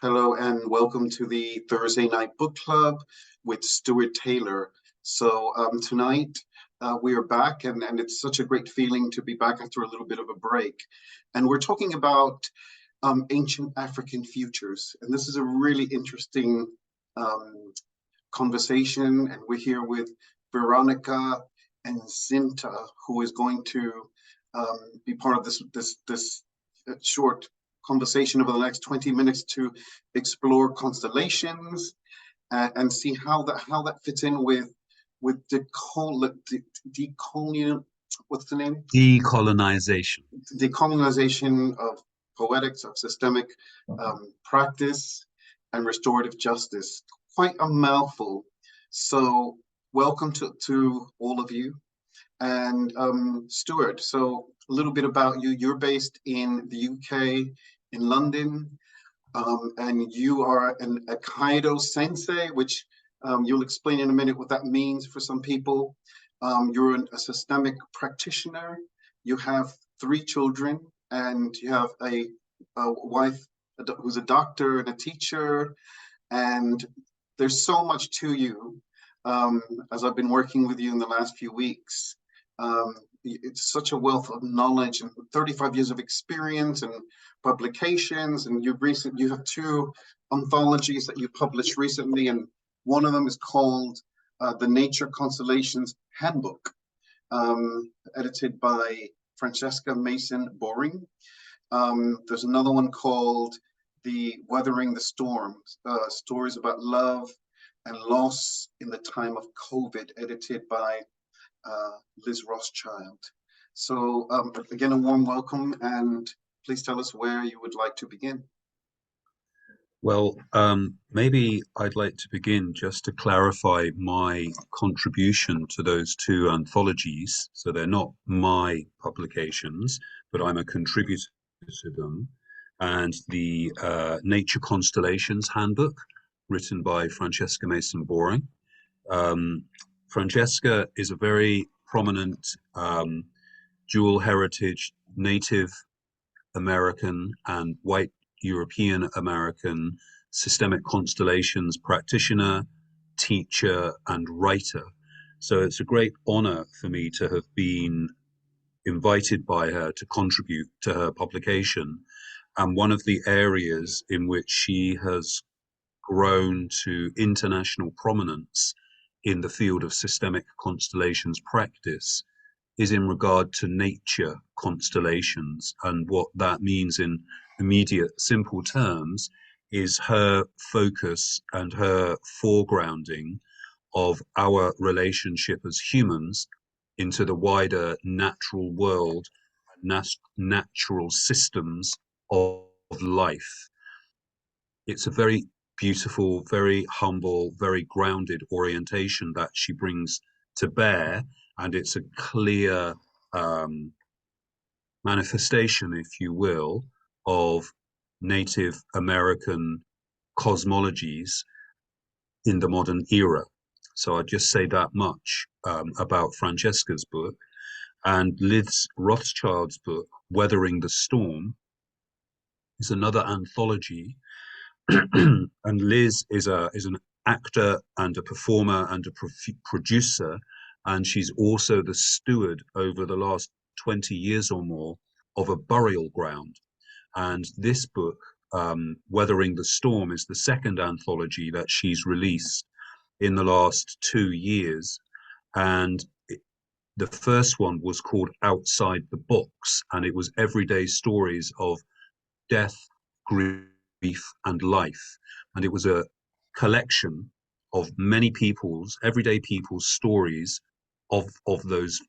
Hello and welcome to the Thursday Night Book Club with Stuart Taylor. Tonight we are back and it's such a great feeling to be back after a little bit of a break. And we're talking about ancient African futures. And this is a really interesting conversation. And we're here with Veronica and Zinta, who is going to be part of this short conversation over the next 20 minutes to explore constellations and see how that fits in with decolonial, what's the name? Decolonization. Decolonization of poetics, of systemic practice, and restorative justice. Quite a mouthful. So welcome to all of you. And Stuart, so a little bit about you. You're based in the UK, in London, and you are a Kaido sensei, which you'll explain in a minute what that means for some people. You're a systemic practitioner. You have 3 children, and you have a wife who's a doctor and a teacher, and there's so much to you. As I've been working with you in the last few weeks, it's such a wealth of knowledge and 35 years of experience and publications. And you have 2 anthologies that you published recently, and one of them is called The Nature Constellations Handbook, edited by Francesca Mason Boring. There's another one called The Weathering the Storm, stories about love and loss in the time of COVID, edited by Liz Rothschild. So again, a warm welcome, and please tell us where you would like to begin. Well, maybe I'd like to begin just to clarify my contribution to those 2 anthologies. So they're not my publications, but I'm a contributor to them. And the Nature Constellations Handbook, written by Francesca Mason Boring. Francesca is a very prominent dual heritage Native American and white European American systemic constellations practitioner, teacher, and writer. So it's a great honor for me to have been invited by her to contribute to her publication. And one of the areas in which she has grown to international prominence in the field of systemic constellations practice is in regard to nature constellations. And what that means in immediate simple terms is her focus and her foregrounding of our relationship as humans into the wider natural world, natural systems of life. It's a very beautiful, very humble, very grounded orientation that she brings to bear, and it's a clear manifestation, if you will, of Native American cosmologies in the modern era. So I'd just say that much about Francesca's book. And Liz Rothschild's book, Weathering the Storm, is another anthology. And Liz is an actor and a performer and a producer, and she's also the steward over the last 20 years or more of a burial ground. And this book, Weathering the Storm, is the 2nd anthology that she's released in the last 2 years. And the first one was called Outside the Box, and it was everyday stories of death, grief, and life. And it was a collection of many everyday people's stories of those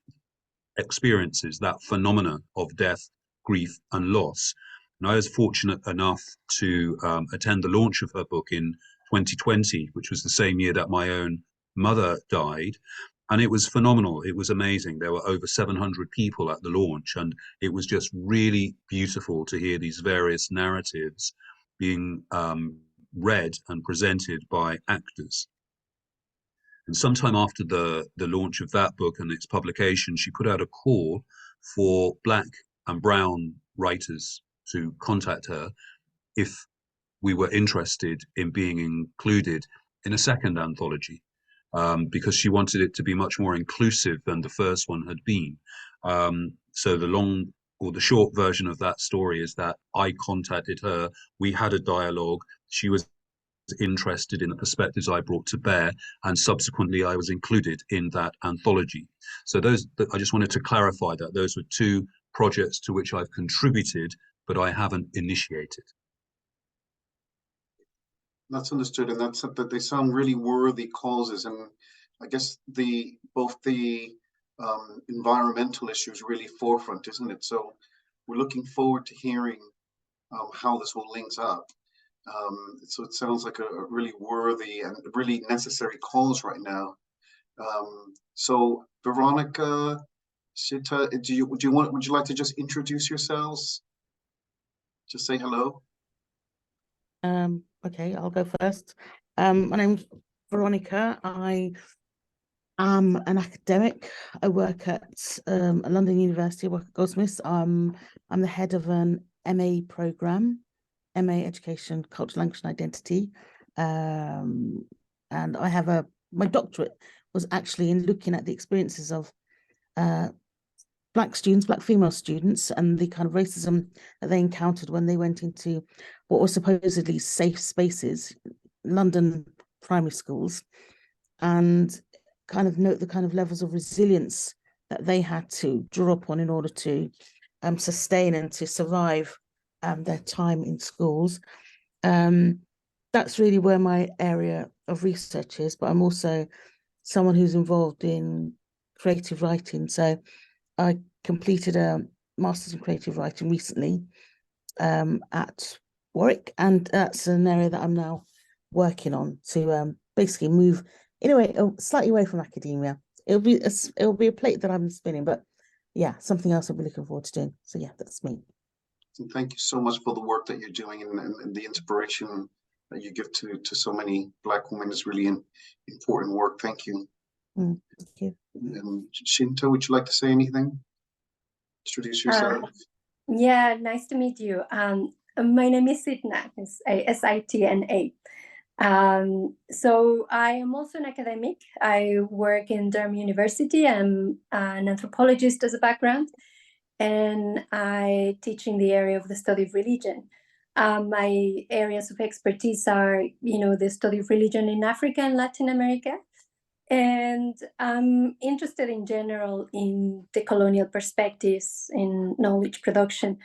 experiences, that phenomena of death, grief, and loss. And I was fortunate enough to attend the launch of her book in 2020, which was the same year that my own mother died. And it was phenomenal. It was amazing. There were over 700 people at the launch, and it was just really beautiful to hear these various narratives being read and presented by actors. And sometime after the launch of that book and its publication, she put out a call for Black and brown writers to contact her if we were interested in being included in a second anthology, because she wanted it to be much more inclusive than the first one had been. So the short version of that story is that I contacted her, we had a dialogue, she was interested in the perspectives I brought to bear, and subsequently I was included in that anthology. So I just wanted to clarify that those were two projects to which I've contributed, but I haven't initiated. That's understood, and that they sound really worthy causes, and I guess both the environmental issues really forefront, isn't it? So we're looking forward to hearing how this all links up. So it sounds like a really worthy and really necessary cause right now. So Veronica, Shita, would you like to just introduce yourselves? Just say hello. Okay, I'll go first. My name's Veronica. I am an academic. I work at a London University. I work at Goldsmiths. I'm the head of an MA program, MA Education, Culture, Language and Identity. And I have my doctorate was actually in looking at the experiences of Black students, Black female students, and the kind of racism that they encountered when they went into what were supposedly safe spaces, London primary schools, and kind of note the kind of levels of resilience that they had to draw upon in order to sustain and to survive their time in schools. That's really where my area of research is, but I'm also someone who's involved in creative writing. So I completed a master's in creative writing recently at Warwick, and that's an area that I'm now working on to basically move in a way slightly away from academia. It'll be a plate that I'm spinning, but yeah, something else I'll be looking forward to doing. So yeah, that's me. And thank you so much for the work that you're doing, and the inspiration that you give to so many Black women is really important work. Thank you. Thank you. Shinto, would you like to say anything? Introduce yourself. Yeah, nice to meet you. My name is Sitna. It's Sitna. So I am also an academic. I work in Durham University. I'm an anthropologist as a background, and I teach in the area of the study of religion. My areas of expertise are, the study of religion in Africa and Latin America. And I'm interested in general in decolonial perspectives in knowledge production.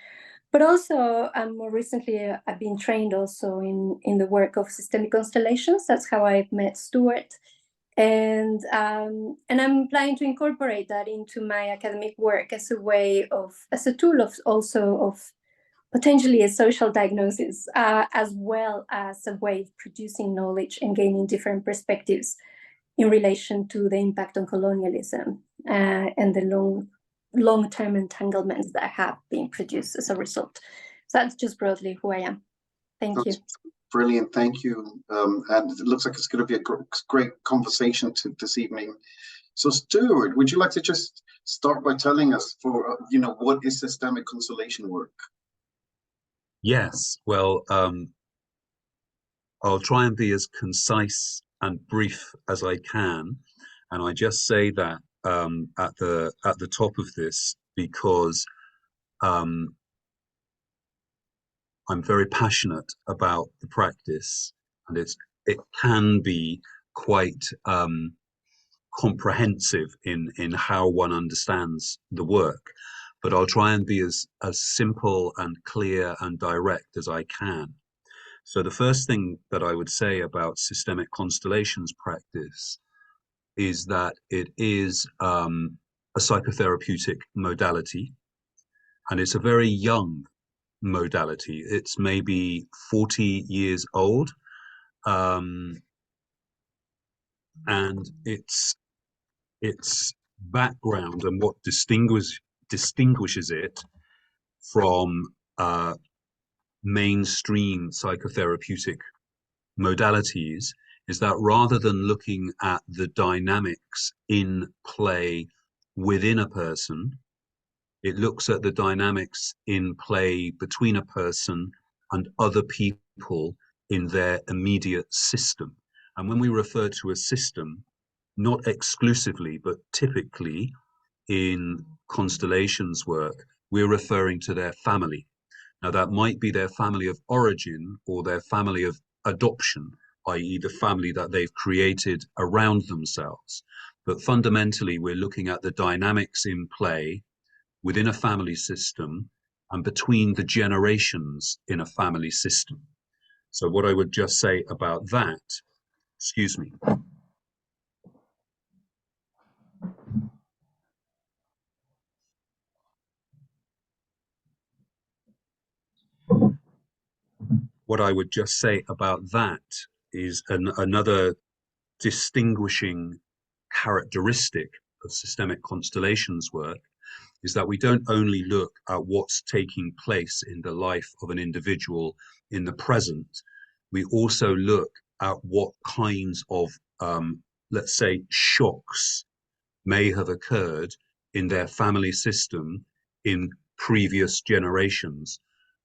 But also, more recently, I've been trained also in the work of systemic constellations. That's how I've met Stuart. And I'm planning to incorporate that into my academic work as a tool of potentially a social diagnosis, as well as a way of producing knowledge and gaining different perspectives in relation to the impact on colonialism and the long-term entanglements that have been produced as a result. So that's just broadly who I am. Thank you. Brilliant, thank you. And it looks like it's going to be a great conversation this evening. So Stuart, would you like to just start by telling us what is systemic constellation work? Yes, well, I'll try and be as concise and brief as I can, and I just say that at the top of this because I'm very passionate about the practice, and it can be quite comprehensive in how one understands the work. But I'll try and be as simple and clear and direct as I can. So the first thing that I would say about systemic constellations practice is that it is a psychotherapeutic modality, and it's a very young modality. It's maybe 40 years old, and its background and what distinguishes it from mainstream psychotherapeutic modalities is that rather than looking at the dynamics in play within a person, it looks at the dynamics in play between a person and other people in their immediate system. And when we refer to a system, not exclusively, but typically in Constellations work, we're referring to their family. Now, that might be their family of origin or their family of adoption, i.e. the family that they've created around themselves. But fundamentally, we're looking at the dynamics in play within a family system and between the generations in a family system. So what I would just say about that, excuse me. What I would just say about that is another distinguishing characteristic of systemic constellations work is that we don't only look at what's taking place in the life of an individual in the present, we also look at what kinds of, let's say, shocks may have occurred in their family system in previous generations,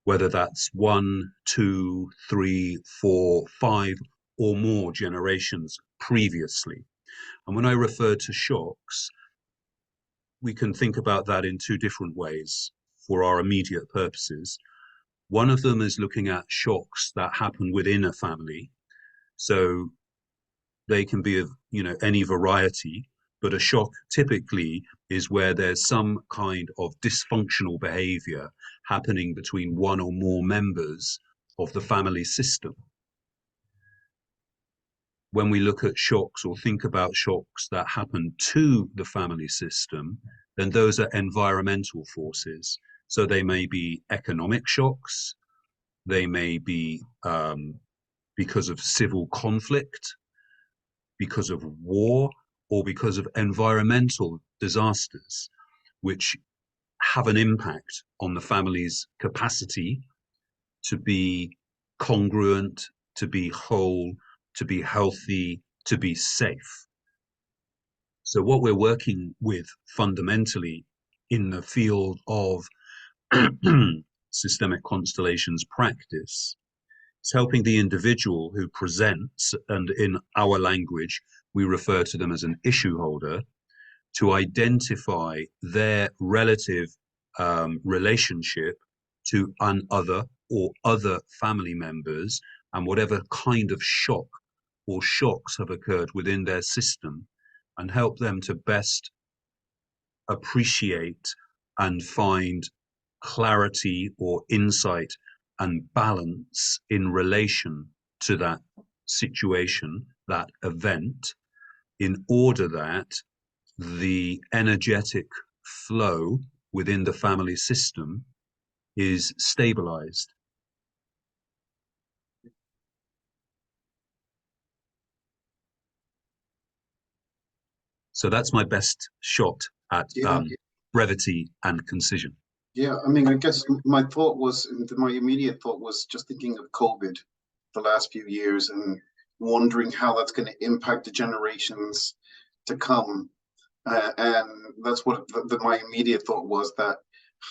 whether that's 1, 2, 3, 4, 5, or more generations previously. And when I refer to shocks, we can think about that in two different ways for our immediate purposes. One of them is looking at shocks that happen within a family. So they can be of, any variety, but a shock typically is where there's some kind of dysfunctional behavior happening between one or more members of the family system. When we look at shocks or think about shocks that happen to the family system, then those are environmental forces. So they may be economic shocks, they may be because of civil conflict, because of war, or because of environmental disasters, which have an impact on the family's capacity to be congruent, to be whole, to be healthy, to be safe. So what we're working with fundamentally in the field of systemic constellations practice is helping the individual who presents, and in our language, we refer to them as an issue holder, to identify their relative relationship to an other or other family members and whatever kind of shock or shocks have occurred within their system, and help them to best appreciate and find clarity or insight and balance in relation to that situation, that event, in order that the energetic flow within the family system is stabilized. So that's my best shot at brevity and concision. Yeah, I mean, I guess my immediate thought was just thinking of COVID the last few years and wondering how that's going to impact the generations to come. And that's what my immediate thought was, that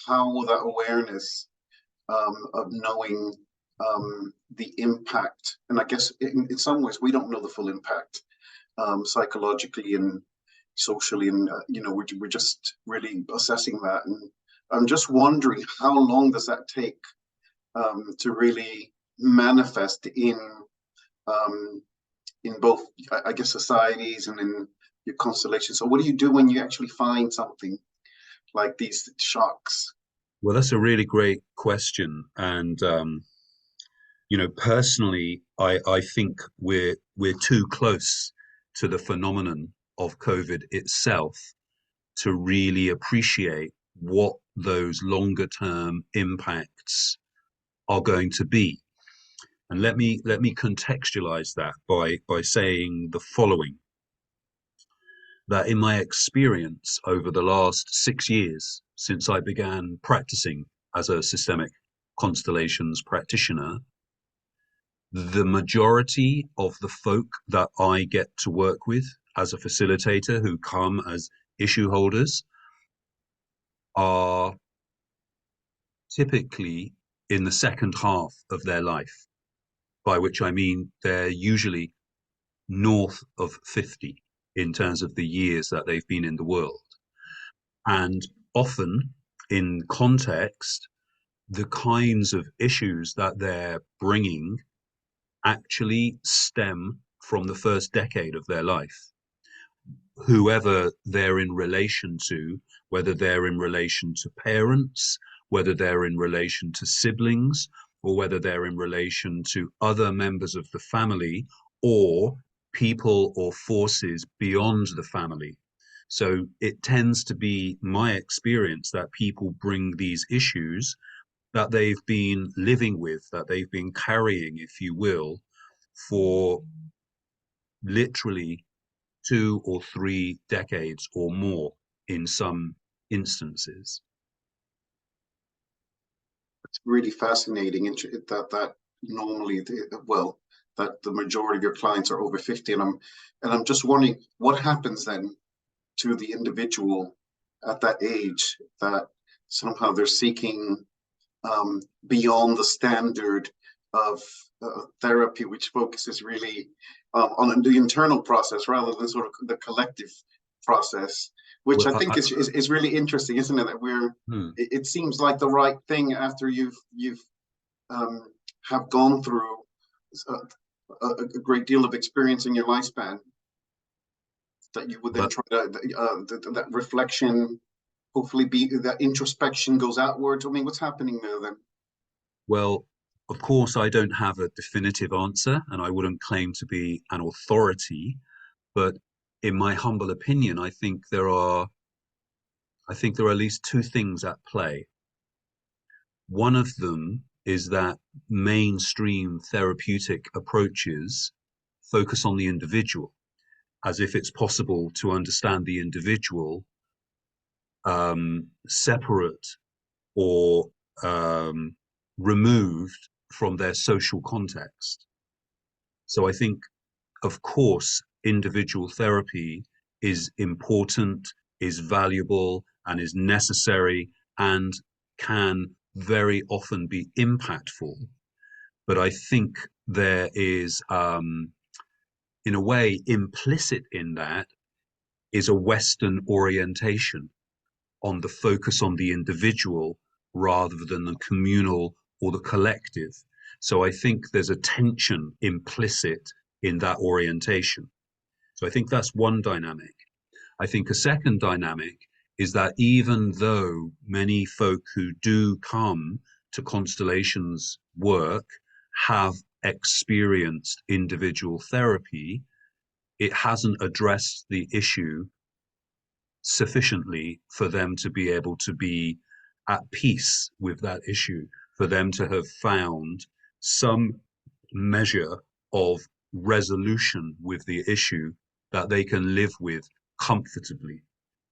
how will that awareness of knowing the impact, and I guess in some ways we don't know the full impact psychologically and socially, and we're just really assessing that. And I'm just wondering, how long does that take to really manifest in both, I guess, societies and in your constellation? So what do you do when you actually find something like these shocks? Well, that's a really great question. And, personally, I think we're too close to the phenomenon of COVID itself to really appreciate what those longer term impacts are going to be. And let me contextualize that by saying the following: that in my experience over the last 6 years since I began practicing as a systemic constellations practitioner, the majority of the folk that I get to work with as a facilitator who come as issue holders are typically in the second half of their life. by which I mean they're usually north of 50 in terms of the years that they've been in the world. And often in context, the kinds of issues that they're bringing actually stem from the first decade of their life. Whoever they're in relation to, whether they're in relation to parents, whether they're in relation to siblings, or whether they're in relation to other members of the family, or people or forces beyond the family. So it tends to be my experience that people bring these issues that they've been living with, that they've been carrying, if you will, for literally 2 or 3 decades or more in some instances. It's really fascinating that normally, that the majority of your clients are over 50, and I'm just wondering what happens then to the individual at that age that somehow they're seeking beyond the standard of therapy, which focuses really on the internal process rather than sort of the collective process, which I think is really interesting, isn't it? That it seems like the right thing after you've have gone through a great deal of experience in your lifespan, that you would then try to that reflection, hopefully that introspection goes outwards. I mean, what's happening there then? Well, of course, I don't have a definitive answer, and I wouldn't claim to be an authority, but in my humble opinion, I think there are at least 2 things at play. One of them is that mainstream therapeutic approaches focus on the individual, as if it's possible to understand the individual separate or removed from their social context. So I think, of course, individual therapy is important, is valuable, and is necessary, and can very often be impactful. But I think there is, in a way, implicit in that is a Western orientation on the focus on the individual rather than the communal or the collective. So I think there's a tension implicit in that orientation. So I think that's one dynamic. I think a second dynamic is that even though many folk who do come to Constellations work have experienced individual therapy, it hasn't addressed the issue sufficiently for them to be able to be at peace with that issue, for them to have found some measure of resolution with the issue that they can live with comfortably.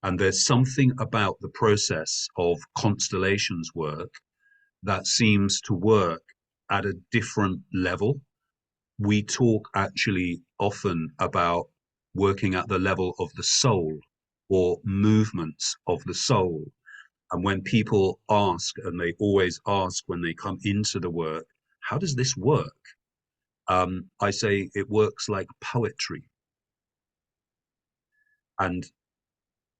And there's something about the process of Constellations work that seems to work at a different level. We talk actually often about working at the level of the soul or movements of the soul. And when people ask, and they always ask when they come into the work, how does this work? I say it works like poetry. And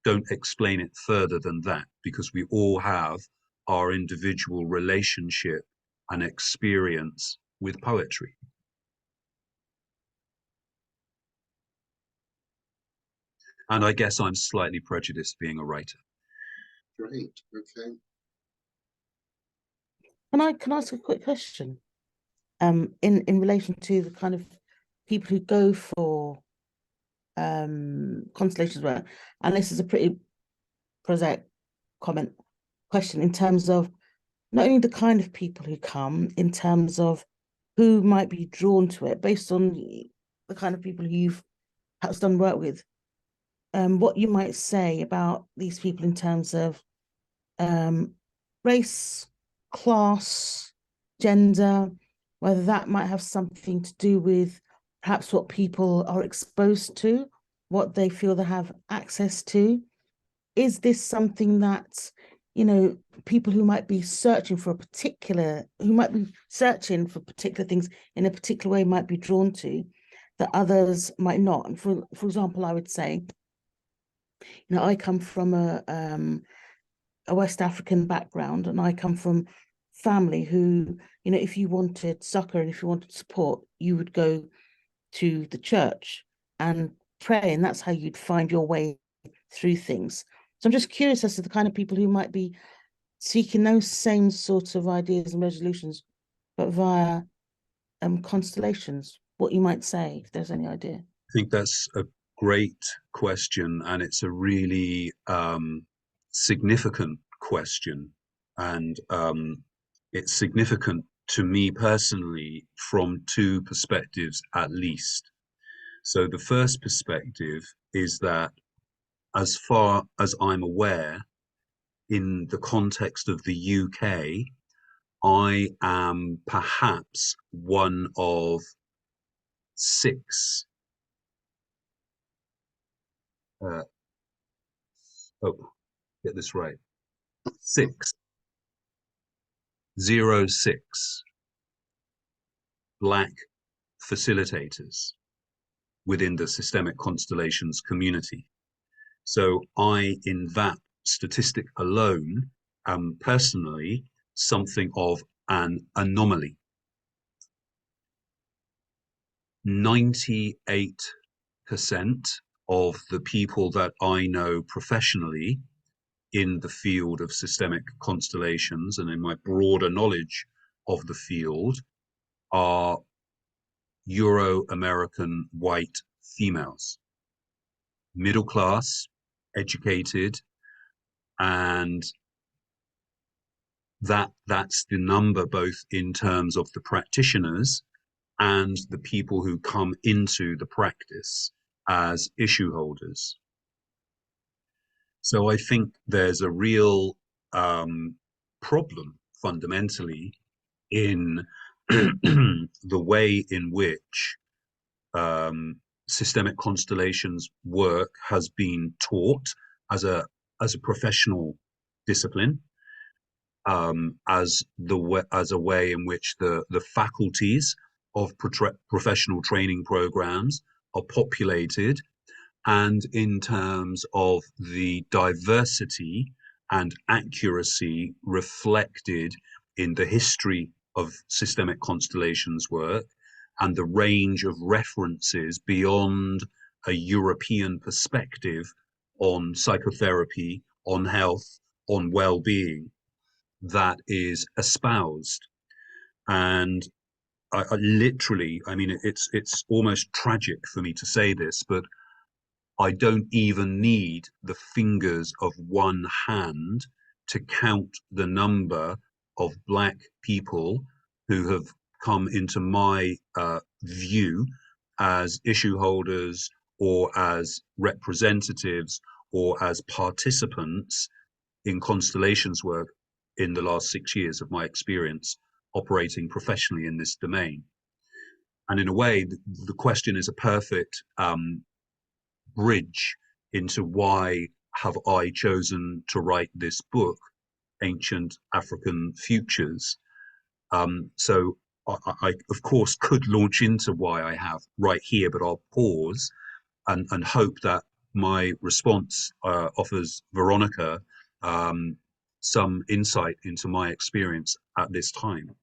don't explain it further than that, because we all have our individual relationship and experience with poetry. And I guess I'm slightly prejudiced being a writer. Great, okay. Can I ask a quick question? In relation to the kind of people who go for Constellations work, and this is a pretty prosaic question in terms of not only the kind of people who come, in terms of who might be drawn to it based on the kind of people who you've perhaps done work with, what you might say about these people in terms of race, class, gender, whether that might have something to do with perhaps what people are exposed to, what they feel they have access to. Is this something that, you know, people who might be searching for particular things in a particular way might be drawn to, that others might not. And for example, I would say, you know, I come from a West African background, and I come from family who, you know, if you wanted succor and if you wanted support, you would go to the church and pray, and that's how you'd find your way through things. So I'm just curious as to the kind of people who might be seeking those same sorts of ideas and resolutions, but via constellations, what you might say, if there's any idea. I think that's a great question, and it's a really significant question, and it's significant to me personally from two perspectives at least. So the first perspective is that, as far as I'm aware, in the context of the UK, I am perhaps one of 6 get this right, 606 Black facilitators within the systemic constellations community. So I, in that statistic alone, am personally something of an anomaly. 98% of the people that I know professionally in the field of systemic constellations and in my broader knowledge of the field are Euro-American white females, middle class, educated, and that's the number both in terms of the practitioners and the people who come into the practice as issue holders. So I think there's a real problem fundamentally in the way in which systemic constellations work has been taught as a professional discipline, as a way in which the faculties of professional training programs are populated, and in terms of the diversity and accuracy reflected in the history of systemic constellations work and the range of references beyond a European perspective on psychotherapy, on health, on well-being that is espoused. And I literally, I mean, it's almost tragic for me to say this, but I don't even need the fingers of one hand to count the number of Black people who have come into my view as issue holders or as representatives or as participants in constellations work in the last 6 years of my experience operating professionally in this domain. And in a way, the question is a perfect bridge into why have I chosen to write this book, Ancient African Futures. So I, of course, could launch into why I have right here, but I'll pause and hope that my response offers Veronica some insight into my experience at this time.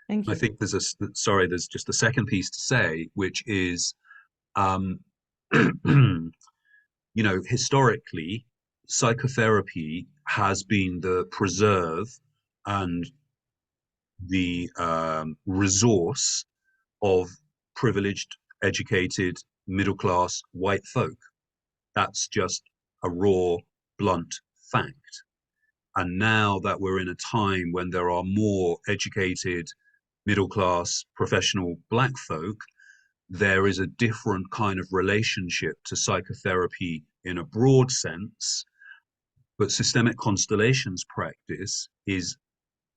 Thank you. I think there's just a second piece to say, which is, you know, historically, psychotherapy has been the preserve and the resource of privileged, educated, middle-class white folk. That's just a raw, blunt fact. And now that we're in a time when there are more educated, middle-class, professional Black folk, there is a different kind of relationship to psychotherapy in a broad sense. But systemic constellations practice is,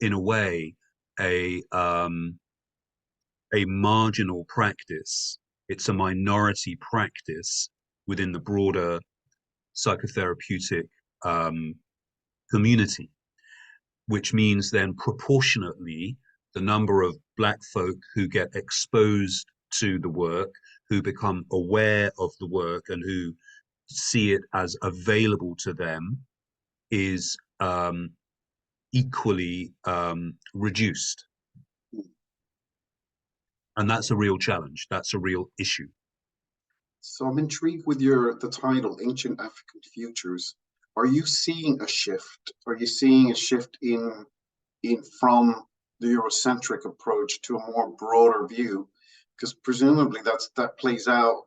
in a way, a marginal practice. It's a minority practice within the broader psychotherapeutic community, which means then proportionately the number of Black folk who get exposed to the work, who become aware of the work and who see it as available to them is equally reduced. And that's a real challenge. That's a real issue. So I'm intrigued with the title, Ancient African Futures. Are you seeing a shift? Are you seeing a shift in from the Eurocentric approach to a more broader view? Because presumably that plays out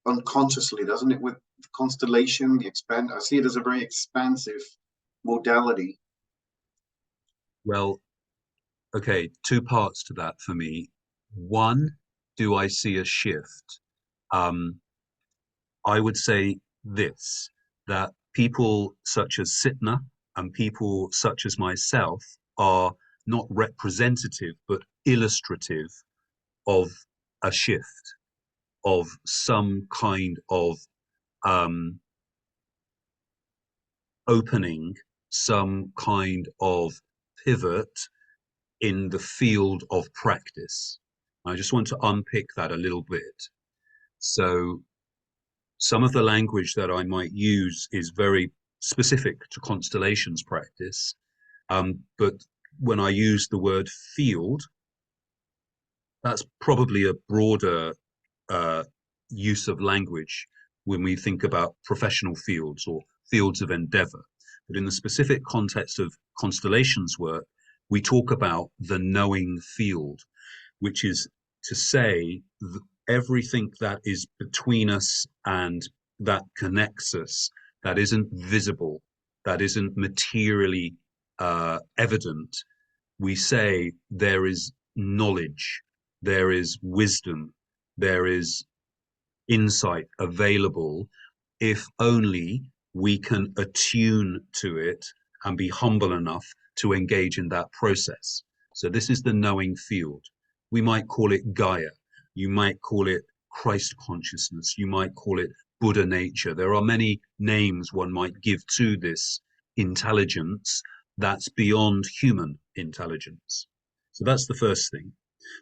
unconsciously, doesn't it? With the constellation, I see it as a very expansive modality. Well, okay, two parts to that for me. One, do I see a shift? I would say this, that people such as Sitna and people such as myself are not representative, but illustrative of a shift, of some kind of opening, some kind of pivot in the field of practice. I just want to unpick that a little bit. So some of the language that I might use is very specific to Constellations practice, but when I use the word field, that's probably a broader use of language when we think about professional fields or fields of endeavor. But in the specific context of Constellations work, we talk about the knowing field, which is to say everything that is between us and that connects us, that isn't visible, that isn't materially evident, we say there is knowledge, there is wisdom, there is insight available if only we can attune to it and be humble enough to engage in that process. So this is the knowing field. We might call it Gaia. You might call it Christ consciousness. You might call it Buddha nature. There are many names one might give to this intelligence that's beyond human intelligence. So that's the first thing.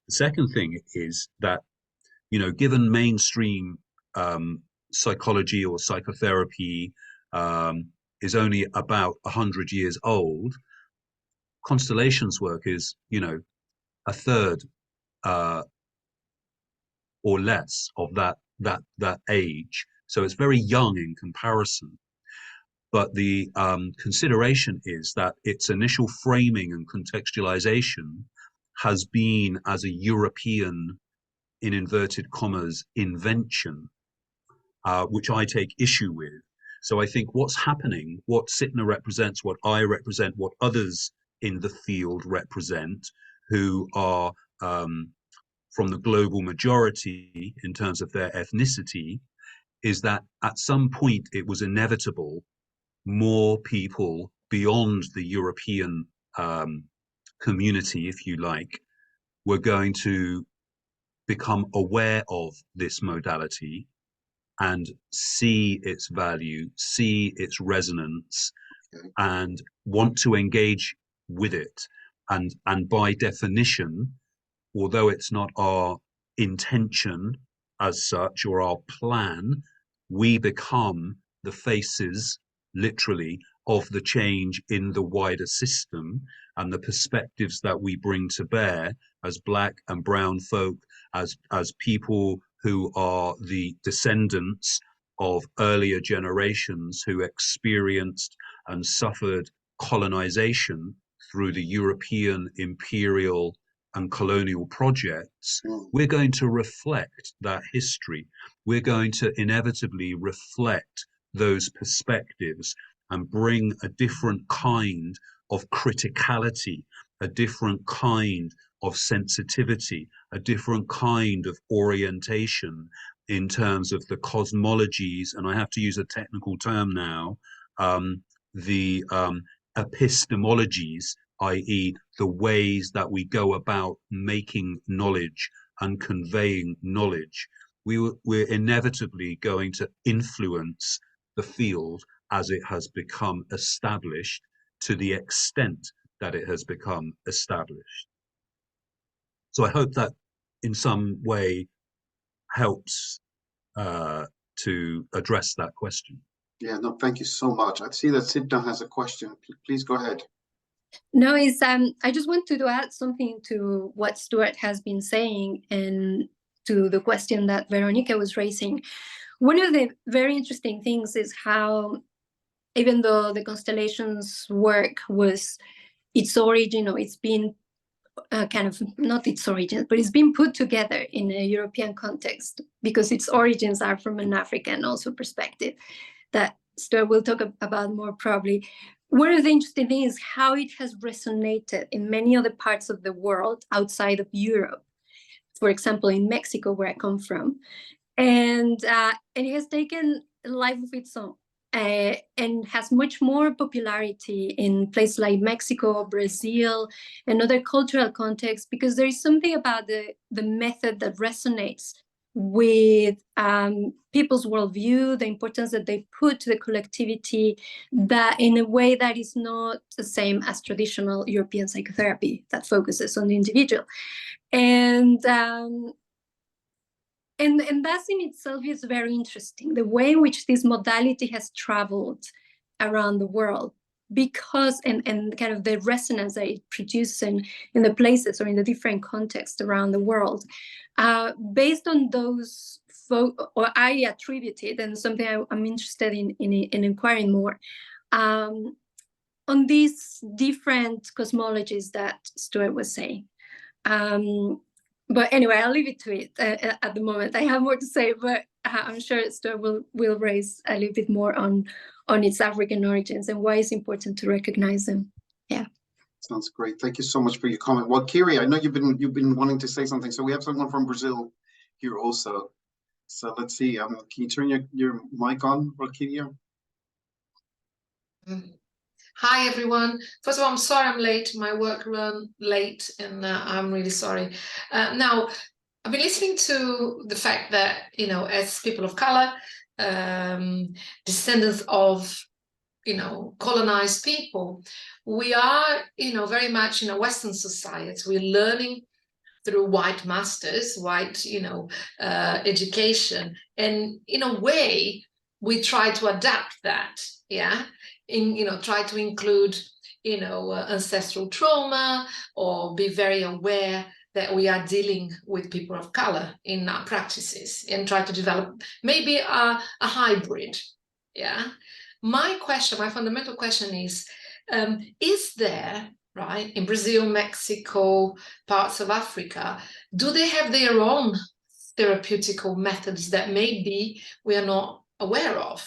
The second thing is that, you know, given mainstream psychology or psychotherapy is only about 100 years old, Constellations work is, you know, a third or less of that age. So it's very young in comparison. But the consideration is that its initial framing and contextualization has been as a European, in inverted commas, invention, which I take issue with. So I think what's happening, what Sitna represents, what I represent, what others in the field represent, who are from the global majority in terms of their ethnicity, is that at some point it was inevitable more people beyond the European community, if you like, were going to become aware of this modality and see its value, see its resonance, and want to engage with it. And by definition, although it's not our intention as such or our plan, we become the faces, literally, of the change in the wider system, and the perspectives that we bring to bear as Black and brown folk, as people who are the descendants of earlier generations who experienced and suffered colonization through the European imperial and colonial projects. We're going to reflect that history. We're going to inevitably reflect those perspectives and bring a different kind of criticality, a different kind of sensitivity, a different kind of orientation in terms of the cosmologies, and I have to use a technical term now, the epistemologies, i.e. the ways that we go about making knowledge and conveying knowledge. We're inevitably going to influence the field as it has become established, to the extent that it has become established. So I hope that in some way helps to address that question. Yeah, no, thank you so much. I see that Sidna has a question. Please go ahead. No, I just wanted to add something to what Stuart has been saying and to the question that Veronica was raising. One of the very interesting things is how, even though the Constellations work was its origin, or it's been kind of not its origin, but it's been put together in a European context, because its origins are from an African also perspective that Stuart will talk about more probably. One of the interesting things is how it has resonated in many other parts of the world outside of Europe. For example, in Mexico, where I come from, and it has taken a life of its own. And has much more popularity in places like Mexico, Brazil, and other cultural contexts, because there is something about the method that resonates with people's worldview, the importance that they put to the collectivity, that in a way that is not the same as traditional European psychotherapy that focuses on the individual. And that in itself is very interesting, the way in which this modality has traveled around the world, because and kind of the resonance that it produces in the places or in the different contexts around the world, based on those or I attribute it, and something I'm interested in inquiring more, on these different cosmologies that Stuart was saying. But anyway, I'll leave it to it at the moment. I have more to say, but I'm sure Stuart will raise a little bit more on its African origins and why it's important to recognize them. Yeah. Sounds great. Thank you so much for your comment. Well, Kiri, I know you've been wanting to say something. So we have someone from Brazil here also. So let's see. Can you turn your mic on, Valkyria? Hi everyone. First of all, I'm sorry I'm late. My work ran late, and I'm really sorry. Now, I've been listening to the fact that, as people of color, descendants of, colonized people, we are, very much in a Western society. We're learning through white masters, white, education, and in a way, we try to adapt that, yeah. Try to include, ancestral trauma, or be very aware that we are dealing with people of color in our practices, and try to develop maybe a hybrid, yeah. My fundamental question is there, right, in Brazil, Mexico, parts of Africa, do they have their own therapeutical methods that maybe we are not aware of?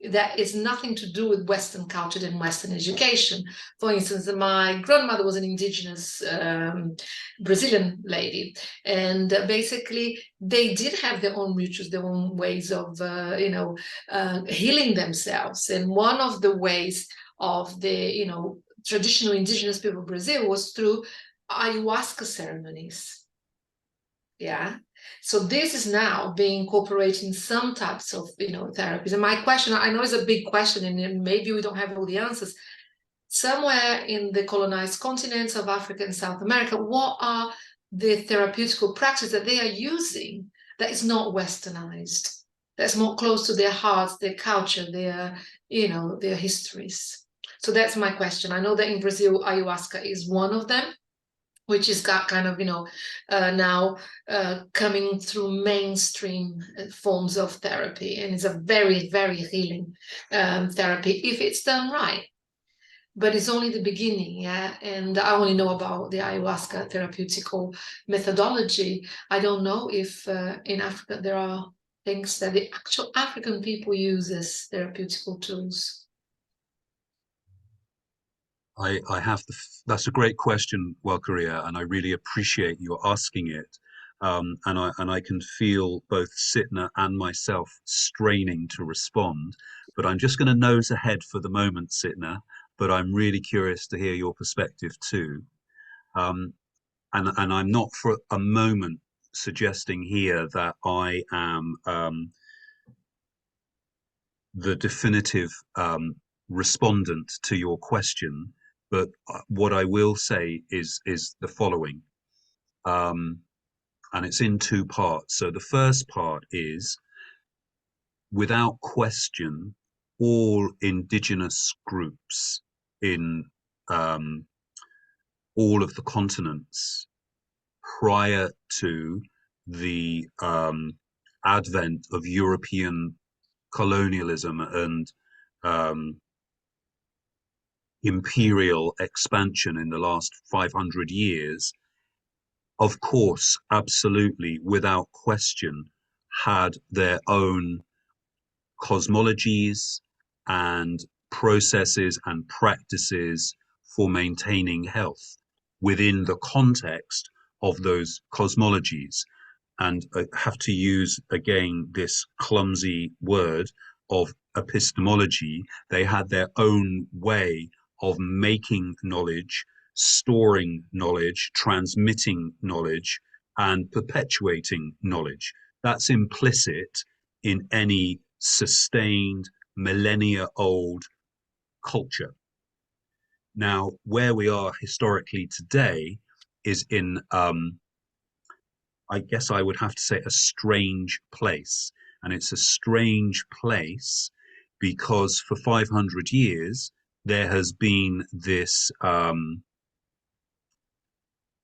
That is nothing to do with Western culture and Western education. For instance, my grandmother was an indigenous Brazilian lady, and basically they did have their own rituals, their own ways of healing themselves. And one of the ways of the traditional indigenous people of Brazil was through ayahuasca ceremonies. Yeah. So this is now being incorporated in some types of, therapies. And my question, I know it's a big question, and maybe we don't have all the answers. Somewhere in the colonized continents of Africa and South America, what are the therapeutical practices that they are using that is not Westernized, that's more close to their hearts, their culture, their histories? So that's my question. I know that in Brazil, ayahuasca is one of them, which is got kind of, now coming through mainstream forms of therapy, and it's a very, very healing therapy if it's done right. But it's only the beginning, yeah. And I only know about the ayahuasca therapeutical methodology. I don't know if in Africa there are things that the actual African people use as therapeutical tools. I have that's a great question, Walkeria, and I really appreciate you asking it. And I can feel both Sitna and myself straining to respond, but I'm just going to nose ahead for the moment, Sitna. But I'm really curious to hear your perspective too. And I'm not for a moment suggesting here that I am the definitive respondent to your question, but what I will say is the following, and it's in two parts. So the first part is, without question, all Indigenous groups in all of the continents prior to the advent of European colonialism and imperial expansion in the last 500 years, of course, absolutely, without question, had their own cosmologies and processes and practices for maintaining health within the context of those cosmologies. And I have to use again this clumsy word of epistemology. They had their own way of making knowledge, storing knowledge, transmitting knowledge, and perpetuating knowledge. That's implicit in any sustained, millennia-old culture. Now, where we are historically today is in I guess I would have to say a strange place. And it's a strange place because for 500 years, there has been this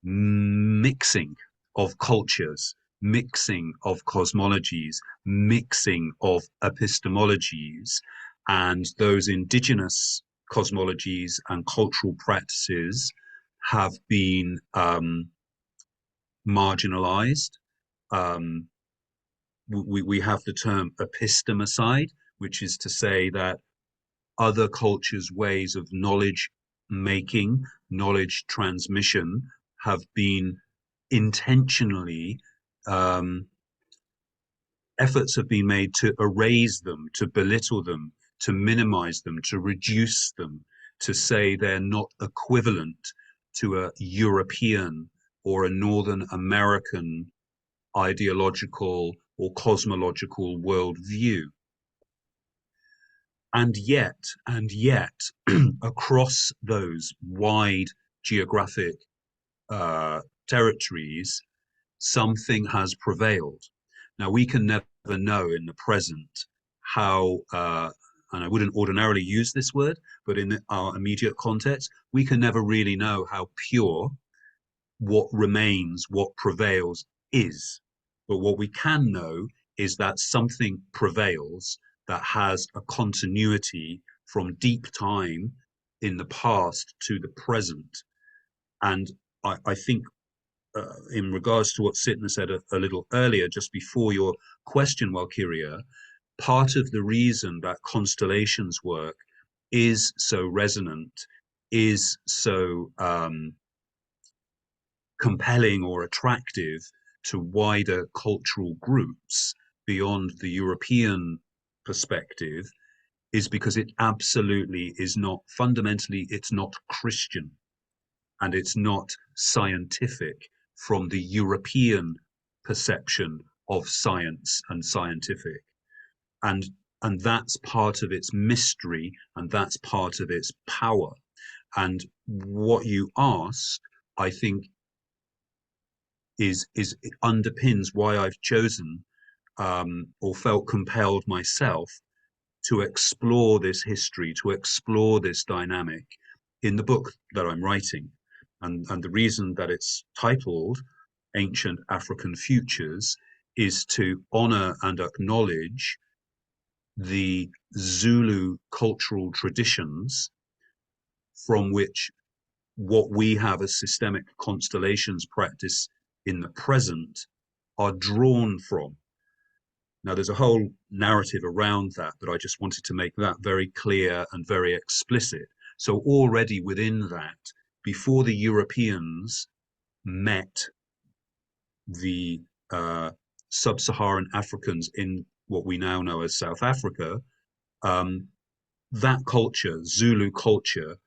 mixing of cultures, mixing of cosmologies, mixing of epistemologies, and those indigenous cosmologies and cultural practices have been marginalized. We have the term epistemicide, which is to say that other cultures' ways of knowledge making, knowledge transmission have been intentionally, efforts have been made to erase them, to belittle them, to minimize them, to reduce them, to say they're not equivalent to a European or a Northern American ideological or cosmological worldview. And yet, across those wide geographic territories, something has prevailed. Now, we can never know in the present how, and I wouldn't ordinarily use this word, but in our immediate context, we can never really know how pure what remains, what prevails is. But what we can know is that something prevails that has a continuity from deep time in the past to the present. And I think in regards to what Sitna said a little earlier, just before your question, Walkyria, part of the reason that Constellations work is so resonant, is so compelling or attractive to wider cultural groups beyond the European perspective, is because it absolutely is not, fundamentally, it's not Christian and it's not scientific from the European perception of science and scientific. And that's part of its mystery, and that's part of its power. And what you asked, I think, is it underpins why I've chosen or felt compelled myself to explore this history, to explore this dynamic in the book that I'm writing. And the reason that it's titled Ancient African Futures is to honor and acknowledge the Zulu cultural traditions from which what we have as systemic constellations practice in the present are drawn from. Now, there's a whole narrative around that, but I just wanted to make that very clear and very explicit. So already within that, before the Europeans met the sub-Saharan Africans in what we now know as South Africa, that culture, Zulu culture,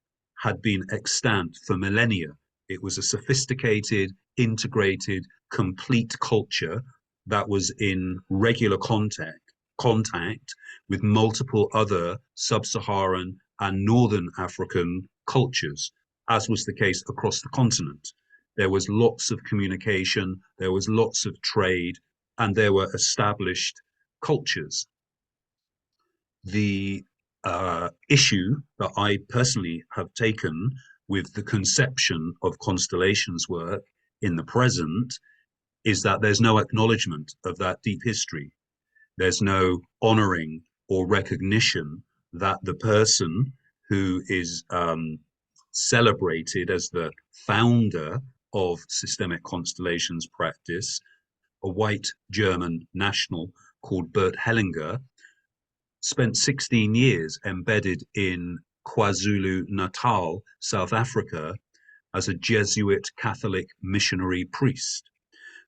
had been extant for millennia. It was a sophisticated, integrated, complete culture that was in regular contact with multiple other sub-Saharan and northern African cultures, as was the case across the continent. There was lots of communication, there was lots of trade, and there were established cultures. The issue that I personally have taken with the conception of Constellations work in the present is that there's no acknowledgement of that deep history. There's no honoring or recognition that the person who is celebrated as the founder of systemic constellations practice, a white German national called Bert Hellinger, spent 16 years embedded in KwaZulu-Natal, South Africa, as a Jesuit Catholic missionary priest.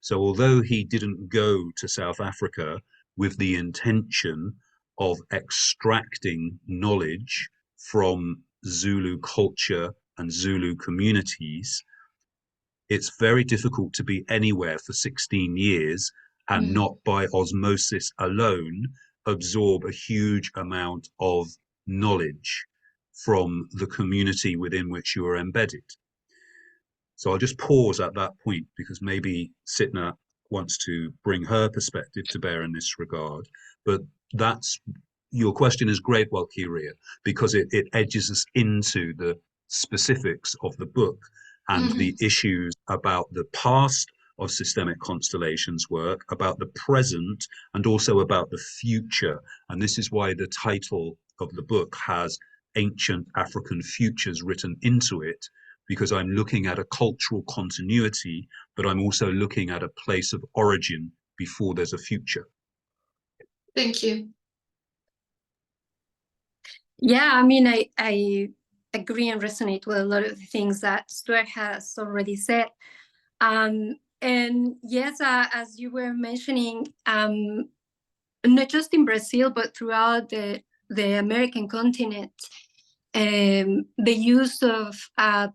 So although he didn't go to South Africa with the intention of extracting knowledge from Zulu culture and Zulu communities, it's very difficult to be anywhere for 16 years and not by osmosis alone absorb a huge amount of knowledge from the community within which you are embedded. So I'll just pause at that point because maybe Sitna wants to bring her perspective to bear in this regard. But that's, your question is great, Walkiria, because it edges us into the specifics of the book and the issues about the past of systemic constellations work, about the present, and also about the future. And this is why the title of the book has Ancient African Futures written into it, because I'm looking at a cultural continuity, but I'm also looking at a place of origin before there's a future. Thank you. Yeah, I mean, I agree and resonate with a lot of the things that Stuart has already said. And yes, as you were mentioning, not just in Brazil, but throughout the American continent, the use of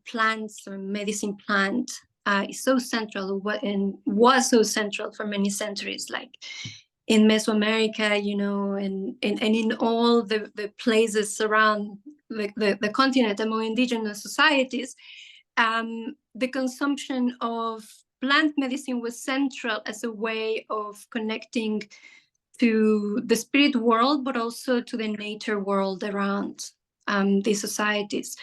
plants or medicine plant is so central, and was so central for many centuries, like in Mesoamerica, you know, and in all the places around the continent among indigenous societies. The consumption of plant medicine was central as a way of connecting to the spirit world, but also to the nature world around these societies.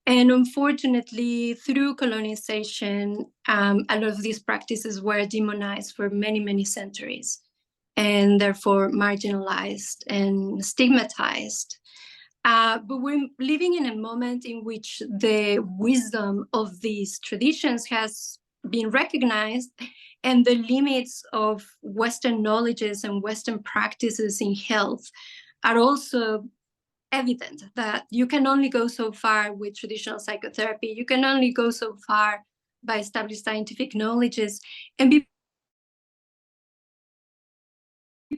And unfortunately, through colonization, a lot of these practices were demonized for many, many centuries, and therefore marginalized and stigmatized. But we're living in a moment in which the wisdom of these traditions has been recognized, and the limits of Western knowledges and Western practices in health are also evident, that you can only go so far with traditional psychotherapy. You can only go so far by established scientific knowledges. And people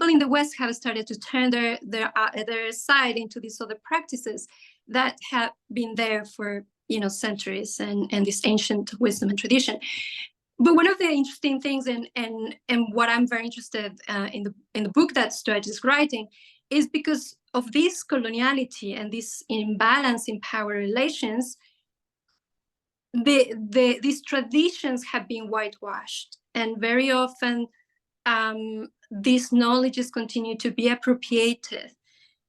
in the West have started to turn their side into these other practices that have been there for, you know, centuries, and this ancient wisdom and tradition. But one of the interesting things, and what I'm very interested in the book that Stuart is writing, is because of this coloniality and this imbalance in power relations, these traditions have been whitewashed, and very often these knowledges continue to be appropriated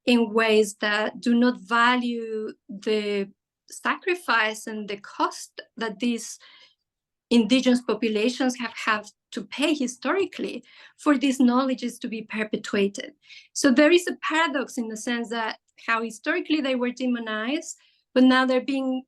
in ways that do not value the sacrifice and the cost that these indigenous populations have had to pay historically for these knowledges to be perpetuated. So there is a paradox in the sense that how historically they were demonized, but now they're being,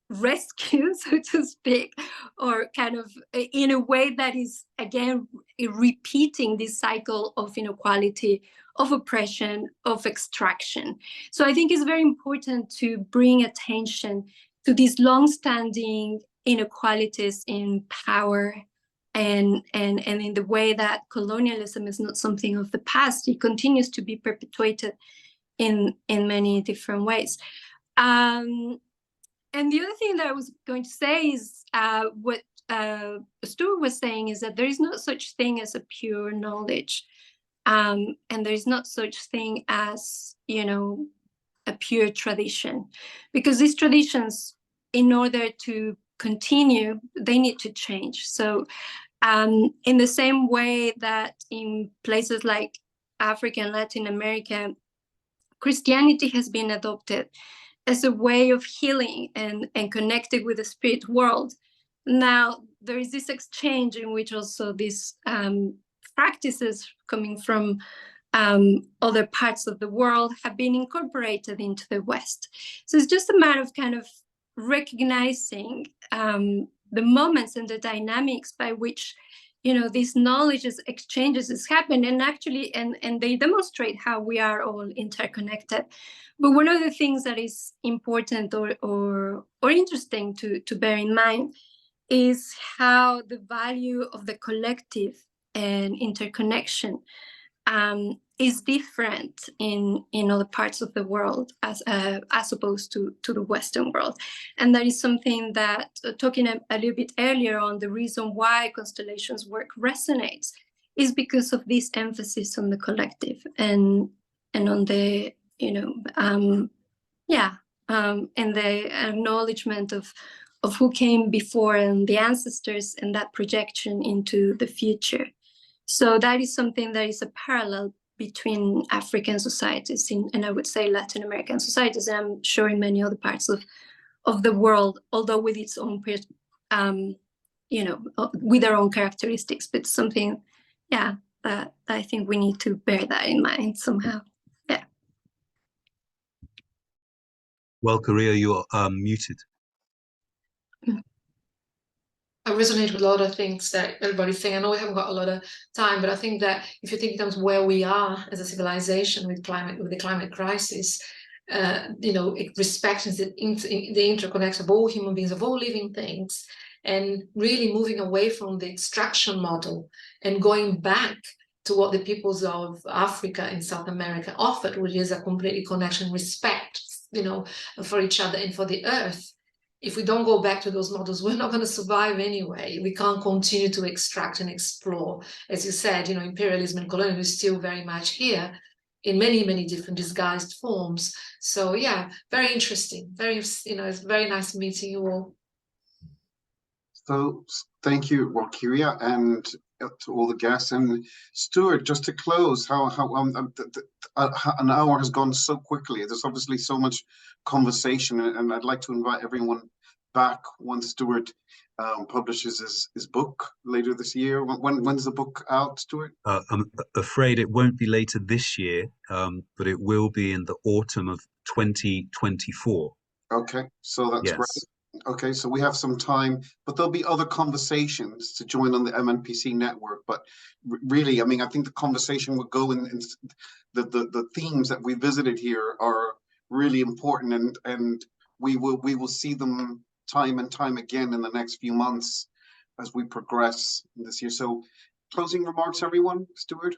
rescued, so to speak, or kind of in a way that is, again, repeating this cycle of inequality, of oppression, of extraction. So I think it's very important to bring attention to these long-standing inequalities in power, and in the way that colonialism is not something of the past. It continues to be perpetuated in many different ways. And the other thing that I was going to say is what Stuart was saying is that there is no such thing as a pure knowledge. And there is not such thing as, you know, a pure tradition, because these traditions, in order to continue, they need to change. So in the same way that in places like Africa and Latin America, Christianity has been adopted as a way of healing and connecting with the spirit world. Now, there is this exchange in which also these practices coming from other parts of the world have been incorporated into the West. So it's just a matter of kind of recognizing the moments and the dynamics by which, you know, these knowledges exchanges has happened, and actually, and they demonstrate how we are all interconnected. But one of the things that is important or interesting to bear in mind is how the value of the collective and interconnection is different in other parts of the world as opposed to the Western world. And that is something that, talking a little bit earlier on, the reason why Constellations work resonates is because of this emphasis on the collective and on the, you know, and the acknowledgement of who came before and the ancestors, and that projection into the future. So that is something that is a parallel between African societies and I would say Latin American societies, and I'm sure in many other parts of the world, although with its own, you know, with their own characteristics, but something, that I think we need to bear that in mind somehow. Yeah. Well, Korea, you are muted. I resonate with a lot of things that everybody's saying. I know we haven't got a lot of time, but I think that if you think in terms of where we are as a civilization with the climate crisis, you know, it respects the interconnection of all human beings, of all living things, and really moving away from the extraction model and going back to what the peoples of Africa and South America offered, which is a completely connection, respect, you know, for each other and for the earth. If we don't go back to those models, we're not going to survive anyway. We can't continue to extract and explore. As you said, you know, imperialism and colonialism is still very much here in many, many different disguised forms. So yeah, very interesting. Very, you know, it's very nice meeting you all. So thank you, Walkiria, and to all the guests. And Stuart, just to close, how an hour has gone so quickly. There's obviously so much conversation, and I'd like to invite everyone back once Stuart publishes his book later this year. When's the book out, Stuart? I'm afraid it won't be later this year, but it will be in the autumn of 2024. Okay, so that's yes. great. Okay, so we have some time, but there'll be other conversations to join on the MNPC network. But really, I mean, I think the conversation will go in the themes that we visited here are really important, and we will see them time and time again in the next few months as we progress this year. So, closing remarks, everyone. Stuart?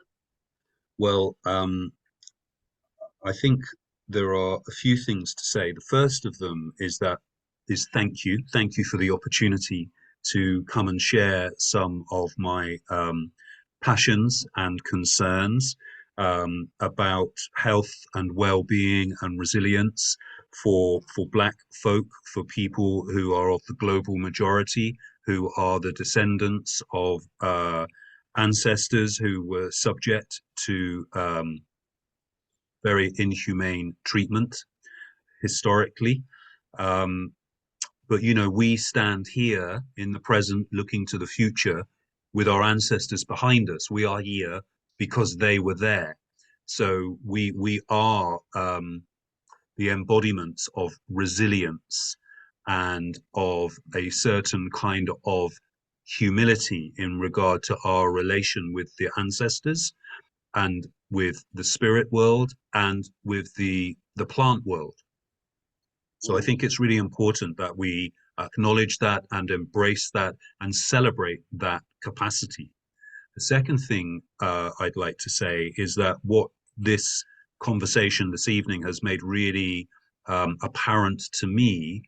Well, I think there are a few things to say. The first of them is thank you. Thank you for the opportunity to come and share some of my passions and concerns about health and well-being and resilience for Black folk, for people who are of the global majority, who are the descendants of ancestors who were subject to very inhumane treatment historically. But, you know, we stand here in the present looking to the future with our ancestors behind us. We are here because they were there. So we are the embodiments of resilience and of a certain kind of humility in regard to our relation with the ancestors and with the spirit world and with the plant world. So I think it's really important that we acknowledge that and embrace that and celebrate that capacity. The second thing I'd like to say is that what this conversation this evening has made really apparent to me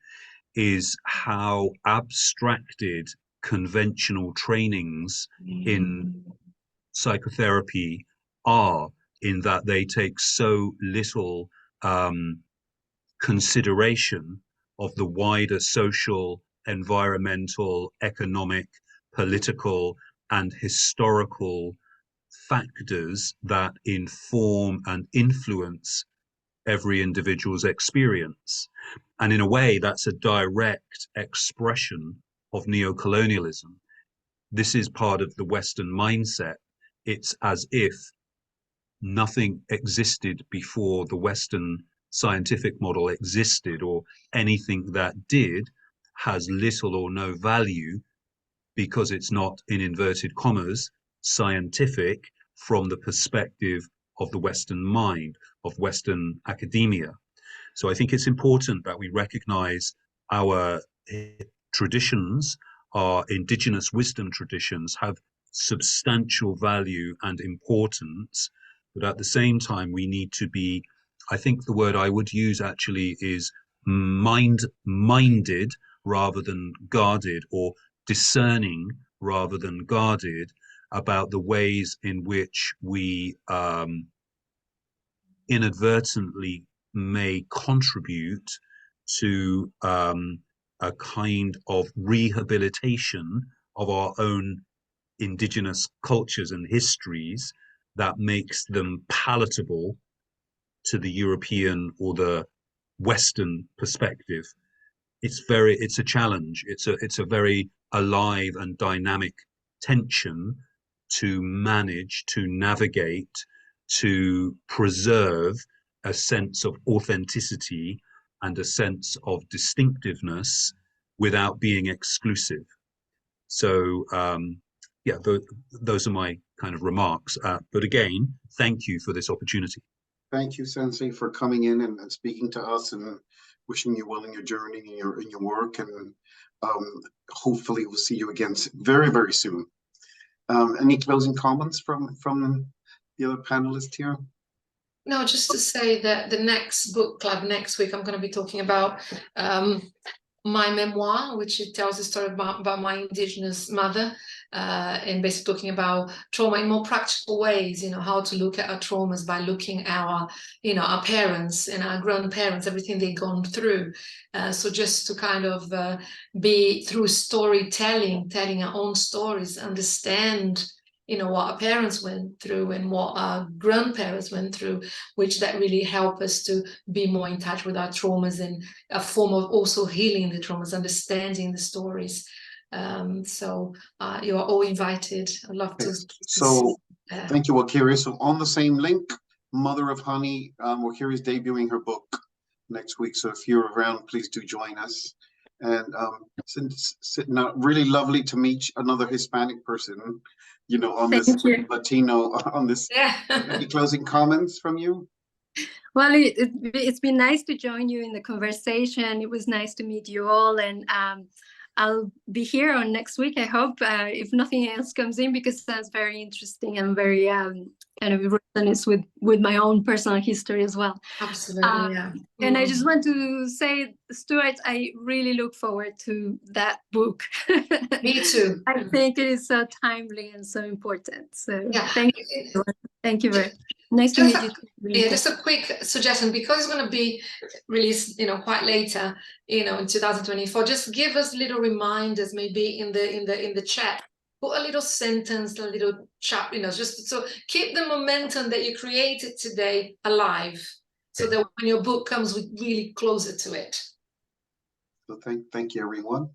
is how abstracted conventional trainings in psychotherapy are, in that they take so little consideration of the wider social, environmental, economic, political, and historical factors that inform and influence every individual's experience. And in a way, that's a direct expression of neocolonialism. This is part of the Western mindset. It's as if nothing existed before the Western scientific model existed, or anything that did has little or no value because it's not, in inverted commas, scientific from the perspective of the Western mind, of Western academia. So I think it's important that we recognize our traditions, our indigenous wisdom traditions, have substantial value and importance, but at the same time we need to be, I think the word I would use actually is minded rather than guarded, or discerning rather than guarded, about the ways in which we inadvertently may contribute to a kind of rehabilitation of our own indigenous cultures and histories that makes them palatable to the European or the Western perspective. It's a challenge. It's a very alive and dynamic tension to manage, to navigate, to preserve a sense of authenticity and a sense of distinctiveness without being exclusive. So yeah, those are my kind of remarks. But again, thank you for this opportunity. Thank you, Sensei, for coming in and speaking to us, and wishing you well in your journey and your work. And hopefully we'll see you again very, very soon. Any closing comments from the other panelists here? No, just to say that the next book club next week, I'm going to be talking about my memoir, which it tells a story about my Indigenous mother, and basically talking about trauma in more practical ways, how to look at our traumas by looking at our parents and our grandparents, everything they've gone through. So just to kind of be through storytelling, telling our own stories, understand what our parents went through and what our grandparents went through, which that really help us to be more in touch with our traumas, and a form of also healing the traumas, understanding the stories. So you are all invited. I'd love to. So thank you, Wakiri. So on the same link, Mother of Honey, Wakiri is debuting her book next week. So if you're around, please do join us. And really lovely to meet another Hispanic person, on this Latino, on this. Yeah. Any closing comments from you? Well, it's been nice to join you in the conversation. It was nice to meet you all, and I'll be here on next week, I hope, if nothing else comes in, because that's very interesting and very kind of resonates with my own personal history as well. Absolutely, yeah. And I just want to say, Stuart, I really look forward to that book. Me too. I think it is so timely and so important. So yeah. Thank you very much. Nice to meet you. Yeah, just a quick suggestion, because it's going to be released, quite later, in 2024. Just give us little reminders, maybe in the chat. Put a little sentence, a little chat, just so keep the momentum that you created today alive, so that when your book comes, we're really closer to it. So thank you, everyone.